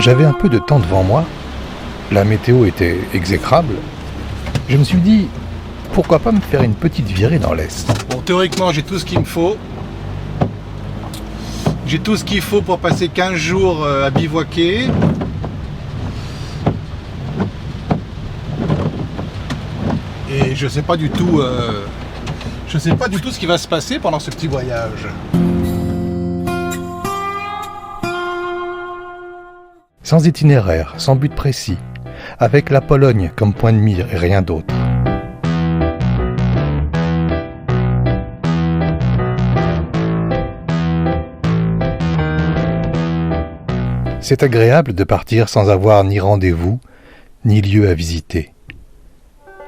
J'avais un peu de temps devant moi, la météo était exécrable. Je me suis dit, pourquoi pas me faire une petite virée dans l'Est. Bon, théoriquement, j'ai tout ce qu'il me faut. J'ai tout ce qu'il faut pour passer 15 jours à bivouaquer. Et je sais pas du tout ce qui va se passer pendant ce petit voyage. Sans itinéraire, sans but précis, avec la Pologne comme point de mire et rien d'autre. C'est agréable de partir sans avoir ni rendez-vous, ni lieu à visiter.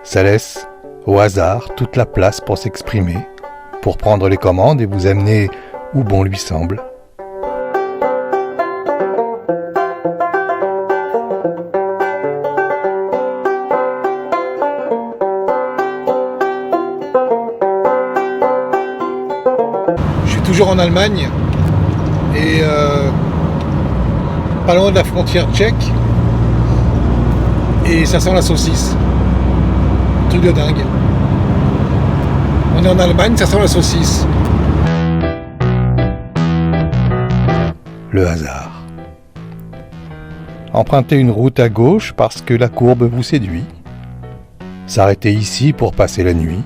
Ça laisse au hasard toute la place pour s'exprimer, pour prendre les commandes et vous amener où bon lui semble. Je suis toujours en Allemagne et pas loin de la frontière tchèque et ça sent la saucisse. Truc de dingue. On est en Allemagne, ça sent la saucisse. Le hasard. Emprunter une route à gauche parce que la courbe vous séduit. S'arrêter ici pour passer la nuit.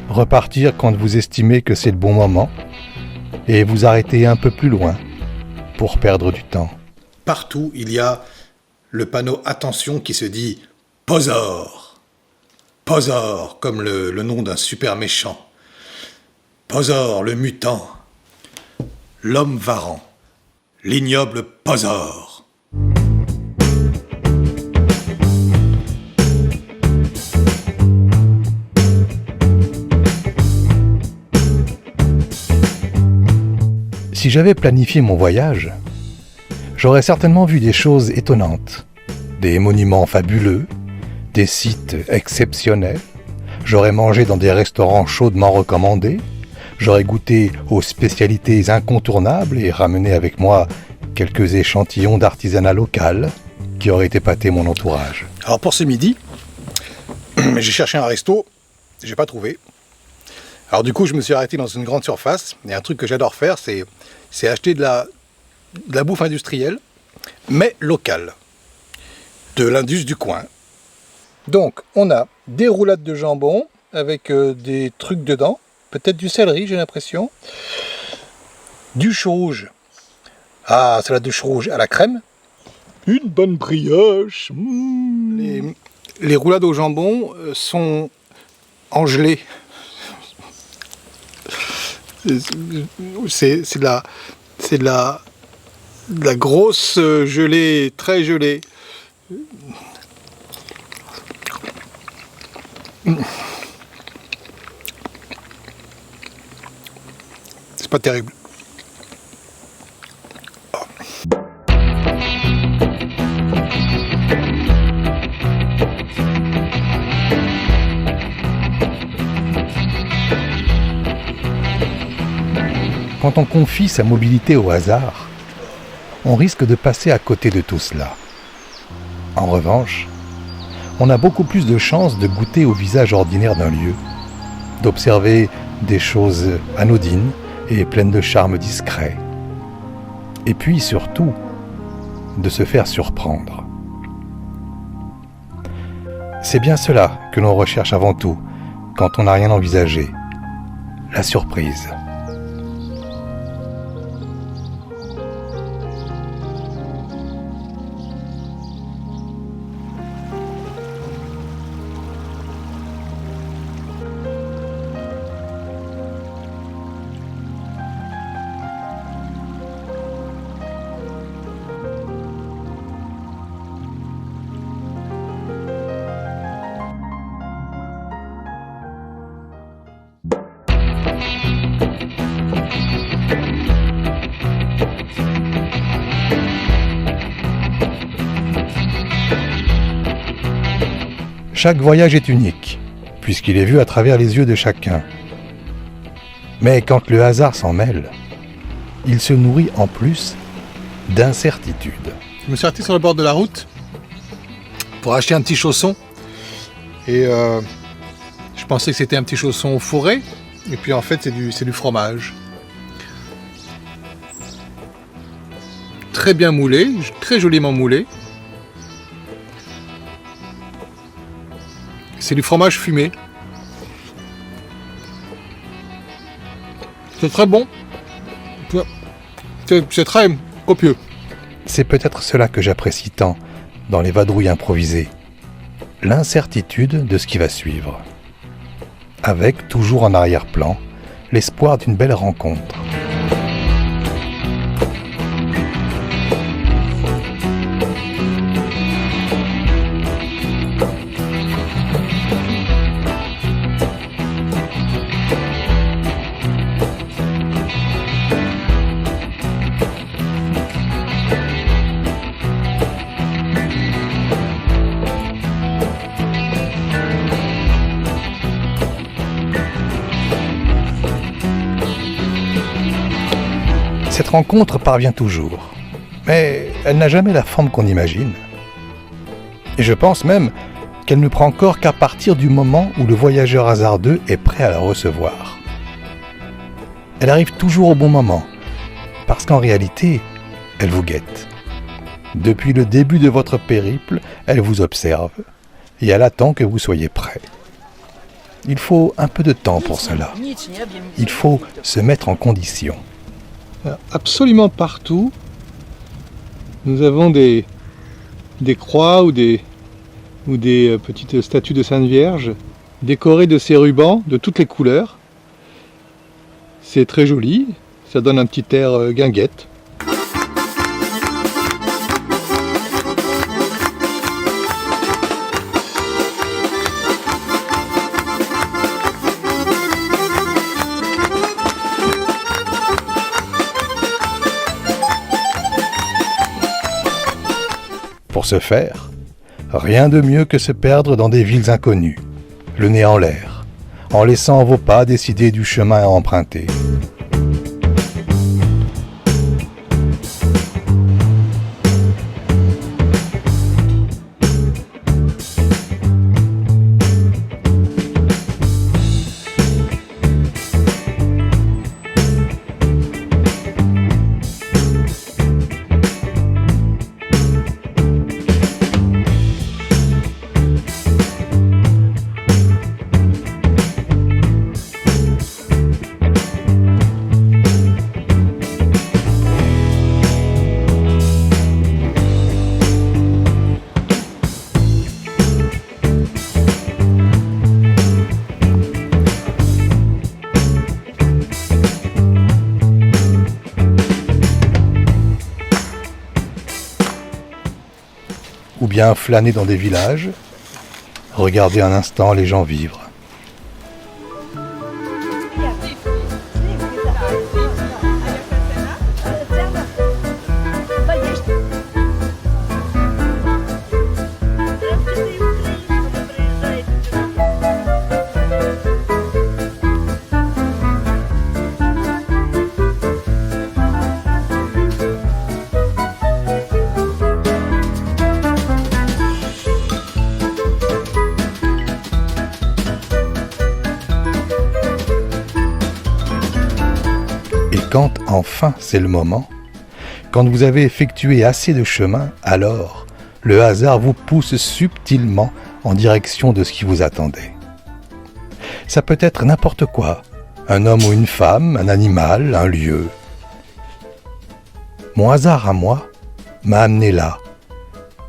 Repartir quand vous estimez que c'est le bon moment. Et vous arrêter un peu plus loin pour perdre du temps. Partout, il y a le panneau attention qui se dit Pozor. Pozor, comme le nom d'un super méchant. Pozor, le mutant. L'homme varan. L'ignoble Pozor. Si j'avais planifié mon voyage, j'aurais certainement vu des choses étonnantes, des monuments fabuleux, des sites exceptionnels, j'aurais mangé dans des restaurants chaudement recommandés, j'aurais goûté aux spécialités incontournables et ramené avec moi quelques échantillons d'artisanat local qui auraient épaté mon entourage. Alors pour ce midi, j'ai cherché un resto, j'ai pas trouvé. Alors du coup, je me suis arrêté dans une grande surface, et un truc que j'adore faire, c'est acheter de la bouffe industrielle, mais locale, de l'indus du coin. Donc, on a des roulades de jambon avec des trucs dedans, peut-être du céleri, j'ai l'impression, du chou rouge, salade de chou rouge à la crème, une bonne brioche. Les roulades au jambon sont engelées. C'est de la grosse gelée, très gelée. C'est pas terrible. Quand on confie sa mobilité au hasard, on risque de passer à côté de tout cela. En revanche, on a beaucoup plus de chances de goûter au visage ordinaire d'un lieu, d'observer des choses anodines et pleines de charme discret, et puis surtout, de se faire surprendre. C'est bien cela que l'on recherche avant tout quand on n'a rien envisagé, la surprise. Chaque voyage est unique, puisqu'il est vu à travers les yeux de chacun. Mais quand le hasard s'en mêle, il se nourrit en plus d'incertitudes. Je me suis arrêté sur le bord de la route pour acheter un petit chausson. Et je pensais que c'était un petit chausson fourré. Et puis en fait, c'est du fromage. Très bien moulé, très joliment moulé. C'est du fromage fumé. C'est très bon. C'est très copieux. C'est peut-être cela que j'apprécie tant dans les vadrouilles improvisées. L'incertitude de ce qui va suivre. Avec, toujours en arrière-plan, l'espoir d'une belle rencontre. Cette rencontre parvient toujours, mais elle n'a jamais la forme qu'on imagine. Et je pense même qu'elle ne prend corps qu'à partir du moment où le voyageur hasardeux est prêt à la recevoir. Elle arrive toujours au bon moment, parce qu'en réalité, elle vous guette. Depuis le début de votre périple, elle vous observe, et elle attend que vous soyez prêt. Il faut un peu de temps pour cela. Il faut se mettre en condition. Absolument partout, nous avons des croix ou des petites statues de Sainte Vierge décorées de ces rubans de toutes les couleurs. C'est très joli, ça donne un petit air guinguette. Pour ce faire, rien de mieux que se perdre dans des villes inconnues, le nez en l'air, en laissant vos pas décider du chemin à emprunter. Ou bien flâner dans des villages, regarder un instant les gens vivre. Quand enfin c'est le moment, quand vous avez effectué assez de chemin, alors le hasard vous pousse subtilement en direction de ce qui vous attendait. Ça peut être n'importe quoi, un homme ou une femme, un animal, un lieu. Mon hasard à moi m'a amené là,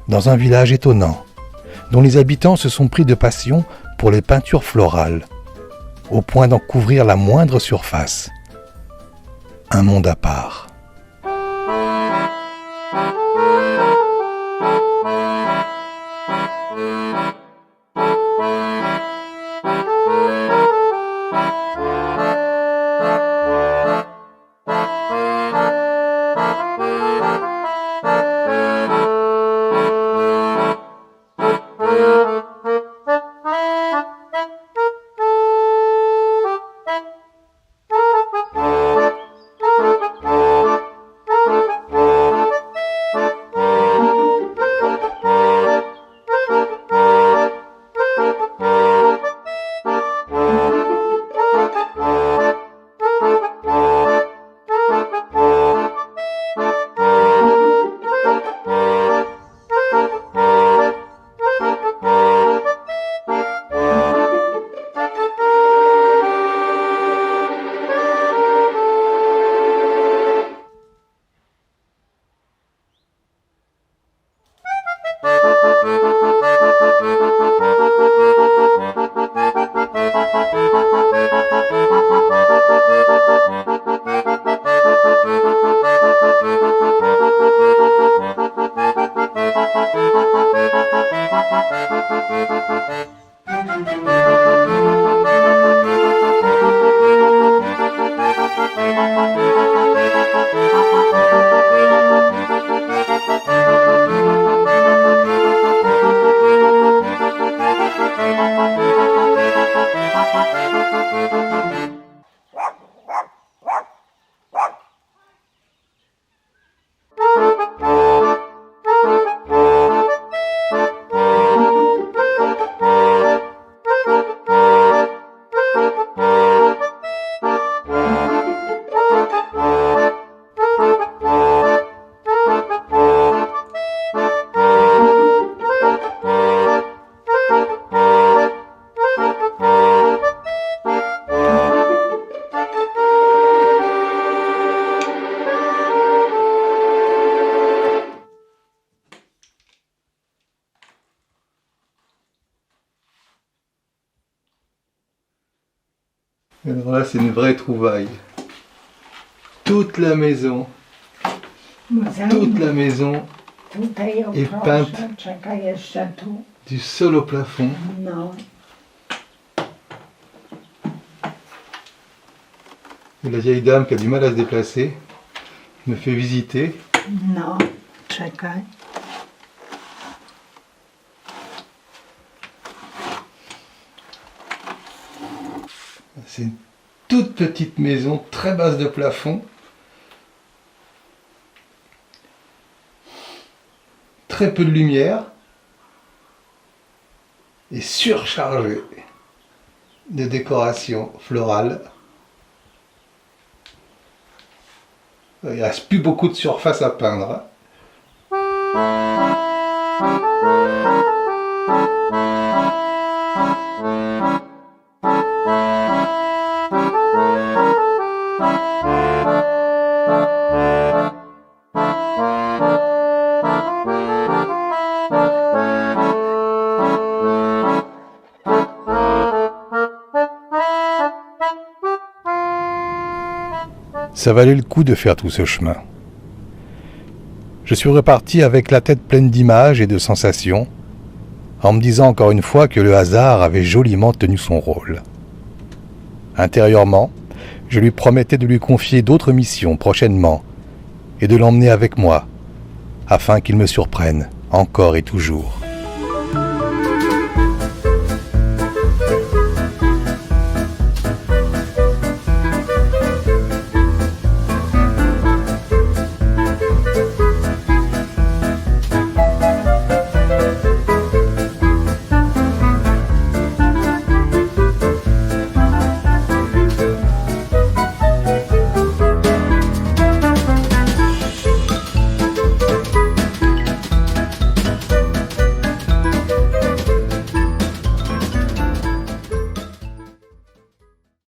dans un village étonnant, dont les habitants se sont pris de passion pour les peintures florales, au point d'en couvrir la moindre surface. Un monde à part. Alors là, c'est une vraie trouvaille. Toute la maison est peinte du sol au plafond. No, Et la vieille dame qui a du mal à se déplacer me fait visiter. no, czekaj. C'est une toute petite maison, très basse de plafond. Très peu de lumière. Et surchargée de décoration florale. Il ne reste plus beaucoup de surface à peindre. Ça valait le coup de faire tout ce chemin. Je suis reparti avec la tête pleine d'images et de sensations, en me disant encore une fois que le hasard avait joliment tenu son rôle. Intérieurement, je lui promettais de lui confier d'autres missions prochainement et de l'emmener avec moi, afin qu'il me surprenne encore et toujours.